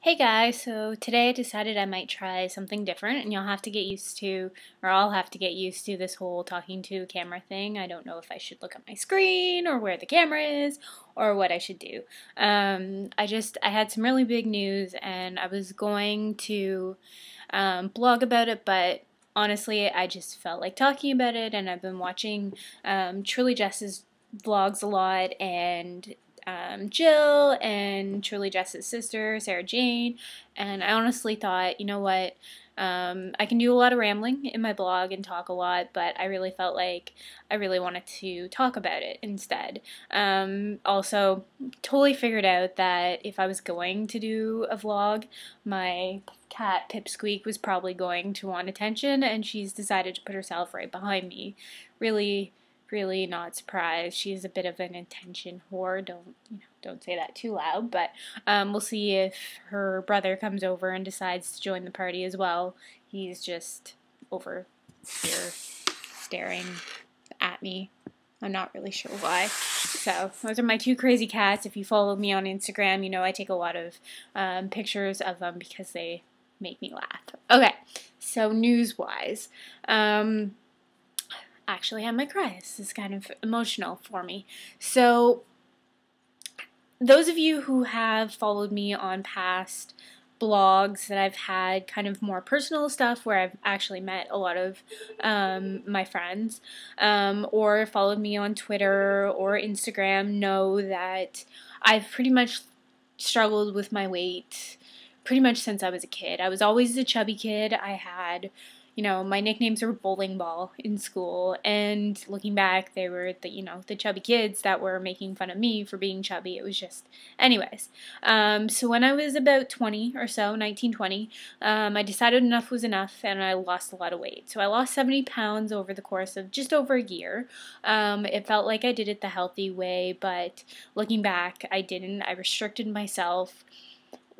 Hey guys, so today I decided I might try something different and you'll have to get used to, or I'll have to get used to this whole talking to a camera thing. I don't know if I should look at my screen or where the camera is or what I should do. I had some really big news and I was going to blog about it, but honestly I just felt like talking about it, and I've been watching Truly Jess's vlogs a lot, and Jill and Truly Jess's sister, Sarah Jane, and I honestly thought, you know what, I can do a lot of rambling in my blog and talk a lot, but I really felt like I really wanted to talk about it instead. Also, totally figured out that if I was going to do a vlog, my cat Pipsqueak was probably going to want attention, and she's decided to put herself right behind me. Really not surprised. She's a bit of an attention whore. Don't say that too loud, but we'll see if her brother comes over and decides to join the party as well. He's just over here staring at me. I'm not really sure why. So those are my two crazy cats. If you follow me on Instagram, you know I take a lot of pictures of them because they make me laugh. Okay, so news-wise, actually I might cry. This is kind of emotional for me. So those of you who have followed me on past blogs that I've had, kind of more personal stuff where I've actually met a lot of my friends, or followed me on Twitter or Instagram, know that I've pretty much struggled with my weight pretty much since I was a kid. I was always a chubby kid. I had, my nicknames were bowling ball in school, and looking back, they were the chubby kids that were making fun of me for being chubby. It was just, anyways. So when I was about 20 or so, 19, 20, I decided enough was enough, and I lost a lot of weight. So I lost 70 pounds over the course of just over a year. It felt like I did it the healthy way, but looking back, I didn't. I restricted myself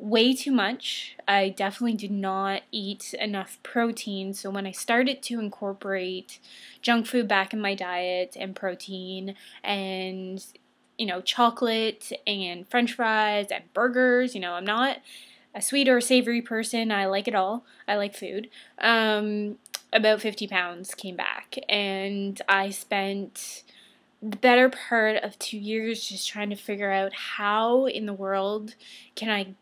way too much. I definitely did not eat enough protein, so when I started to incorporate junk food back in my diet and protein and chocolate and french fries and burgers, I'm not a sweet or savory person. I like it all. I like food. About 50 pounds came back, and I spent the better part of 2 years just trying to figure out how in the world can I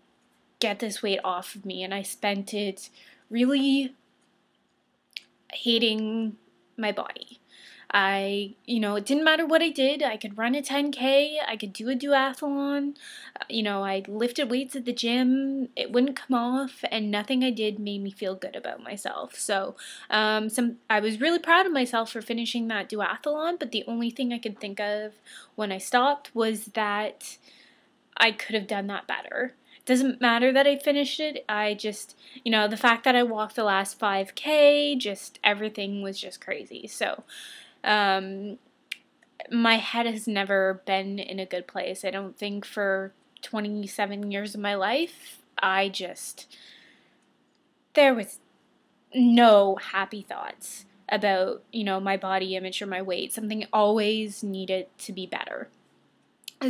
get this weight off of me. And I spent it really hating my body. It didn't matter what I did. I could run a 10K, I could do a duathlon, I lifted weights at the gym, it wouldn't come off, and nothing I did made me feel good about myself. So I was really proud of myself for finishing that duathlon, but the only thing I could think of when I stopped was that I could have done that better. Doesn't matter that I finished it. I just, the fact that I walked the last 5K, just everything was just crazy. So, my head has never been in a good place. I don't think for 27 years of my life, there was no happy thoughts about, my body image or my weight. Something always needed to be better.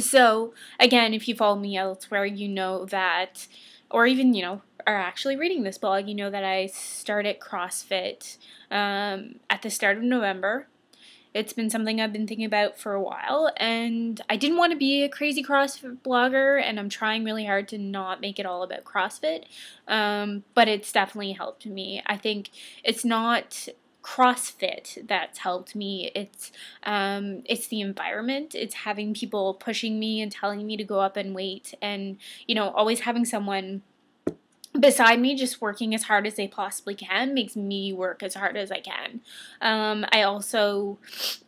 So, again, if you follow me elsewhere, you know that, or even, are actually reading this blog, you know that I started CrossFit at the start of November. It's been something I've been thinking about for a while, and I didn't want to be a crazy CrossFit blogger, and I'm trying really hard to not make it all about CrossFit, but it's definitely helped me. I think it's not CrossFit that's helped me. It's the environment. It's having people pushing me and telling me to go up in weight, and always having someone beside me just working as hard as they possibly can makes me work as hard as I can. I also,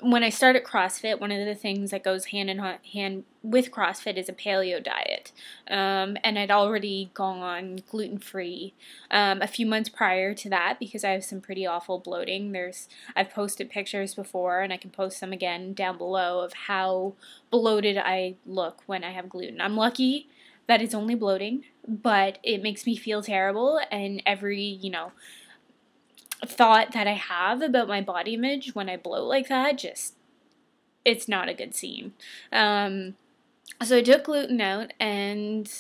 when I started CrossFit, one of the things that goes hand in hand with CrossFit is a paleo diet. And I'd already gone gluten-free a few months prior to that because I have some pretty awful bloating. I've posted pictures before, and I can post them again down below, of how bloated I look when I have gluten. I'm lucky that it's only bloating, but it makes me feel terrible, and every, thought that I have about my body image when I bloat like that, it's not a good scene. So I took gluten out and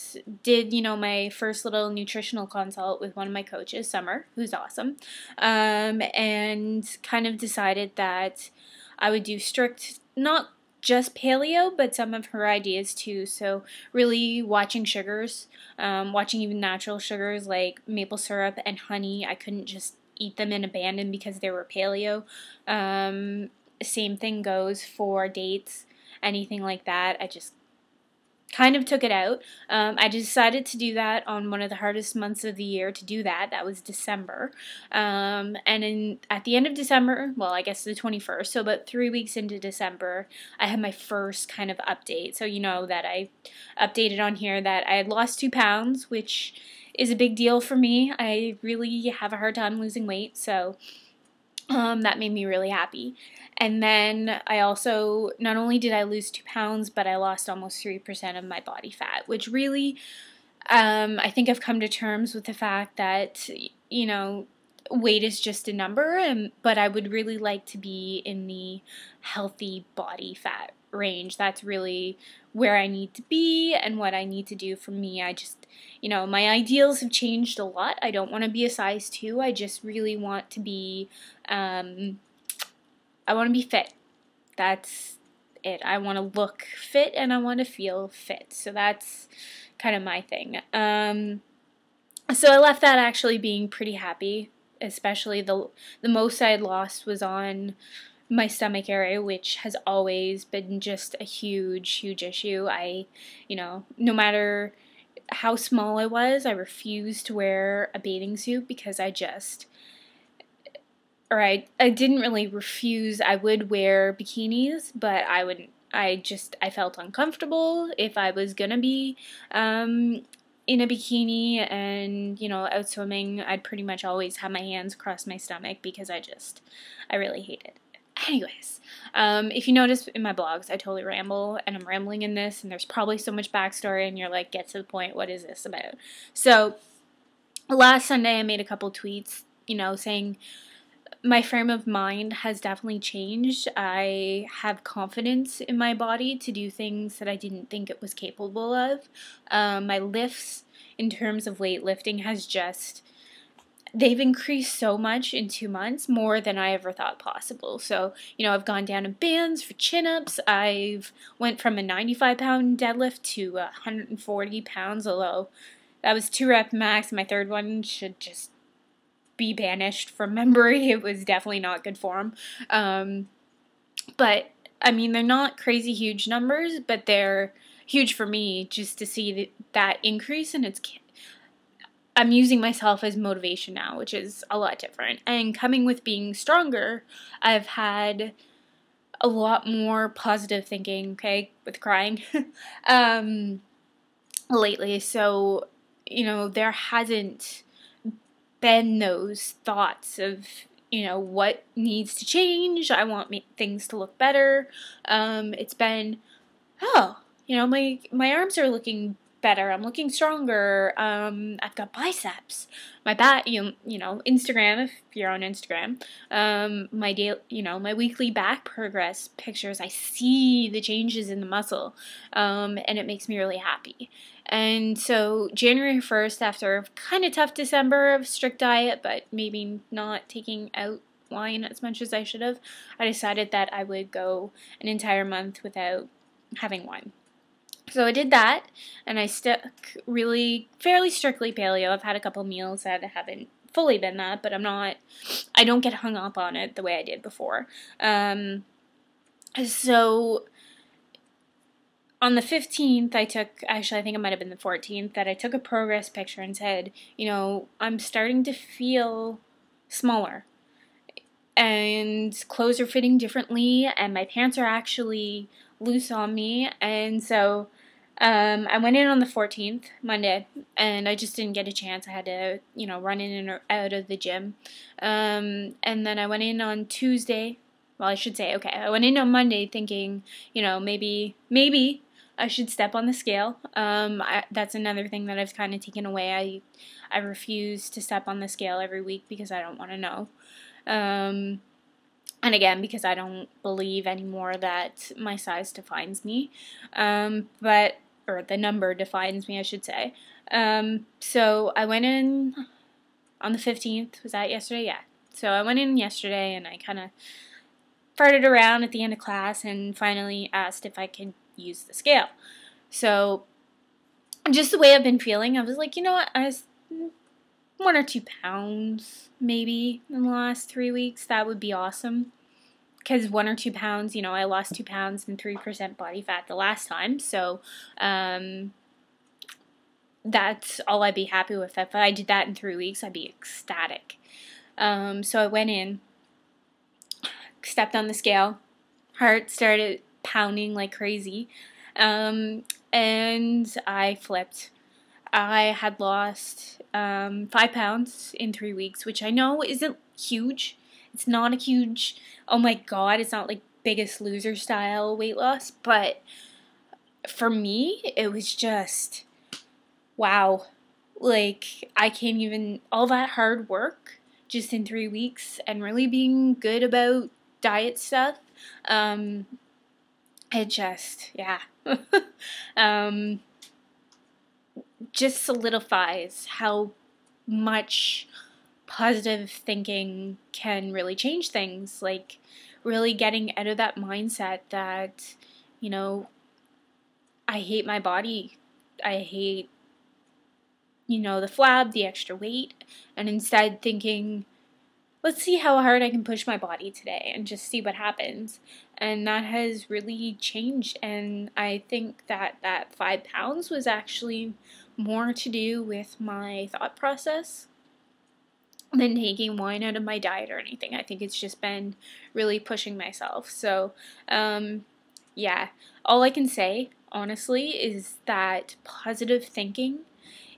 did, my first little nutritional consult with one of my coaches, Summer, who's awesome, and kind of decided that I would do strict, not just paleo, but some of her ideas too. So really watching sugars, watching even natural sugars like maple syrup and honey. I couldn't just eat them and abandon because they were paleo. Same thing goes for dates, anything like that. I just kind of took it out. I decided to do that on one of the hardest months of the year to do that. That was December. And at the end of December, well, I guess the 21st, so about 3 weeks into December, I had my first kind of update. So you know that I updated on here that I had lost 2 pounds, which is a big deal for me. I really have a hard time losing weight, so that made me really happy. And then I also, not only did I lose 2 pounds, but I lost almost 3% of my body fat, which really, I think I've come to terms with the fact that, weight is just a number, but I would really like to be in the healthy body fat range. That's really where I need to be and what I need to do for me. I just, my ideals have changed a lot. I don't want to be a size 2. I just really want to be, I want to be fit. That's it. I want to look fit and I want to feel fit. So that's kind of my thing. So I left that actually being pretty happy, especially the most I had lost was on my stomach area, which has always been just a huge, huge issue. No matter how small I was, I refused to wear a bathing suit because I didn't really refuse. I would wear bikinis, but I felt uncomfortable if I was gonna be in a bikini and, out swimming. I'd pretty much always have my hands across my stomach because I really hate it. Anyways, if you notice in my blogs, I totally ramble, and I'm rambling in this, and there's probably so much backstory, and you're like, get to the point, what is this about? So, last Sunday I made a couple tweets, saying my frame of mind has definitely changed. I have confidence in my body to do things that I didn't think it was capable of. My lifts, in terms of weightlifting, they've increased so much in 2 months, more than I ever thought possible. So, I've gone down in bands for chin-ups. I've went from a 95-pound deadlift to 140 pounds, although that was 2 rep max. My third one should just be banished from memory. It was definitely not good form. But, they're not crazy huge numbers, but they're huge for me just to see that increase, and I'm using myself as motivation now, which is a lot different. And coming with being stronger, I've had a lot more positive thinking, with crying, lately. So, there hasn't been those thoughts of, what needs to change. I want things to look better. It's been, my arms are looking better. I'm looking stronger. I've got biceps. My back, Instagram, if you're on Instagram, my weekly back progress pictures, I see the changes in the muscle, and it makes me really happy. And so January 1st, after a kind of tough December of strict diet, but maybe not taking out wine as much as I should have, I decided that I would go an entire month without having wine. So I did that, and I stuck really fairly strictly paleo. I've had a couple meals that haven't fully been that, but I don't get hung up on it the way I did before. So on the 15th, I think it might have been the 14th, that I took a progress picture and said, I'm starting to feel smaller, and clothes are fitting differently, and my pants are actually loose on me. And so I went in on the 14th, Monday, and I just didn't get a chance. I had to, run in and out of the gym. And then I went in on Tuesday. Well, I should say, I went in on Monday thinking, maybe I should step on the scale. That's another thing that I've kind of taken away. I refuse to step on the scale every week because I don't want to know. And again, because I don't believe anymore that my size defines me, or the number defines me, I should say. So I went in on the 15th. Was that yesterday? Yeah. So I went in yesterday and I kind of farted around at the end of class and finally asked if I could use the scale. So just the way I've been feeling, I was like, you know what, I was 1 or 2 pounds maybe in the last 3 weeks. That would be awesome. Because 1 or 2 pounds, you know, I lost 2 pounds and 3% body fat the last time. So that's all I'd be happy with. If I did that in 3 weeks, I'd be ecstatic. So I went in, stepped on the scale, heart started pounding like crazy, and I flipped. I had lost 5 pounds in 3 weeks, which I know isn't huge. It's not a huge, oh my god, it's not like Biggest Loser style weight loss, but for me, it was just, wow. Like, I can't even, all that hard work just in 3 weeks and really being good about diet stuff, it just, yeah, just solidifies how much positive thinking can really change things. Like, really getting out of that mindset that, you know, I hate my body, I hate, you know, the flab, the extra weight, and instead thinking, let's see how hard I can push my body today and just see what happens. And that has really changed, and I think that that 5 pounds was actually more to do with my thought process than taking wine out of my diet or anything. I think it's just been really pushing myself. So, yeah, all I can say, honestly, is that positive thinking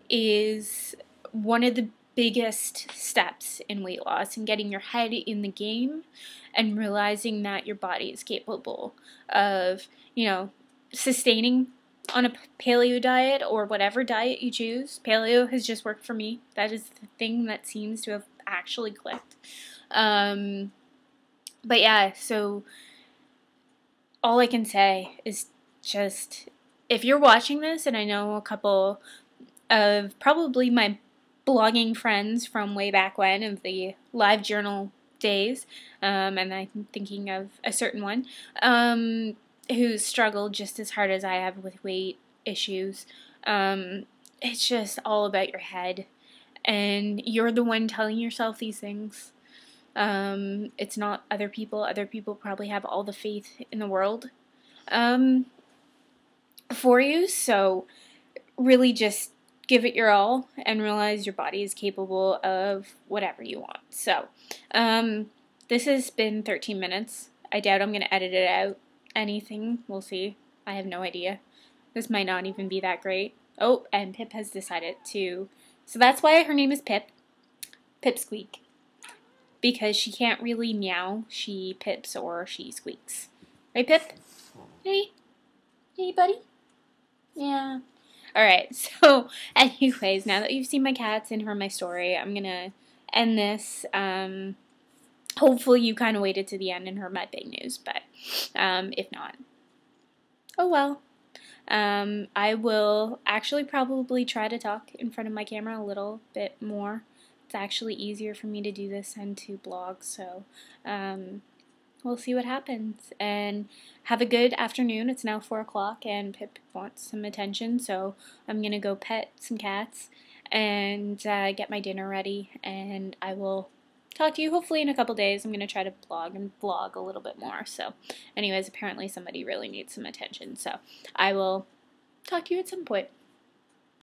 is one of the biggest steps in weight loss and getting your head in the game and realizing that your body is capable of, you know, sustaining on a paleo diet or whatever diet you choose. Paleo has just worked for me. That is the thing that seems to have actually clicked. But yeah, so all I can say is just, if you're watching this, and I know a couple of probably my blogging friends from way back when, of the live journal days, and I'm thinking of a certain one, who struggled just as hard as I have with weight issues. It's just all about your head, and you're the one telling yourself these things. It's not other people. Other people probably have all the faith in the world for you, so really just give it your all and realize your body is capable of whatever you want. So, this has been 13 minutes. I doubt I'm going to edit it out. Anything. We'll see. I have no idea. This might not even be that great. Oh, and Pip has decided to... So that's why her name is Pip. Pipsqueak. Because she can't really meow. She pips or she squeaks. Right, Pip? Hey? Hey, buddy? Yeah. Alright, so anyways, now that you've seen my cats and heard my story, I'm going to end this. Hopefully you kind of waited to the end and heard my big news, but if not, oh well. I will actually probably try to talk in front of my camera a little bit more. It's actually easier for me to do this than to blog, so we'll see what happens. And have a good afternoon. It's now 4 o'clock and Pip wants some attention, so I'm going to go pet some cats and get my dinner ready, and I will talk to you hopefully in a couple days. I'm going to try to blog and vlog a little bit more. So anyways, apparently somebody really needs some attention, so I will talk to you at some point.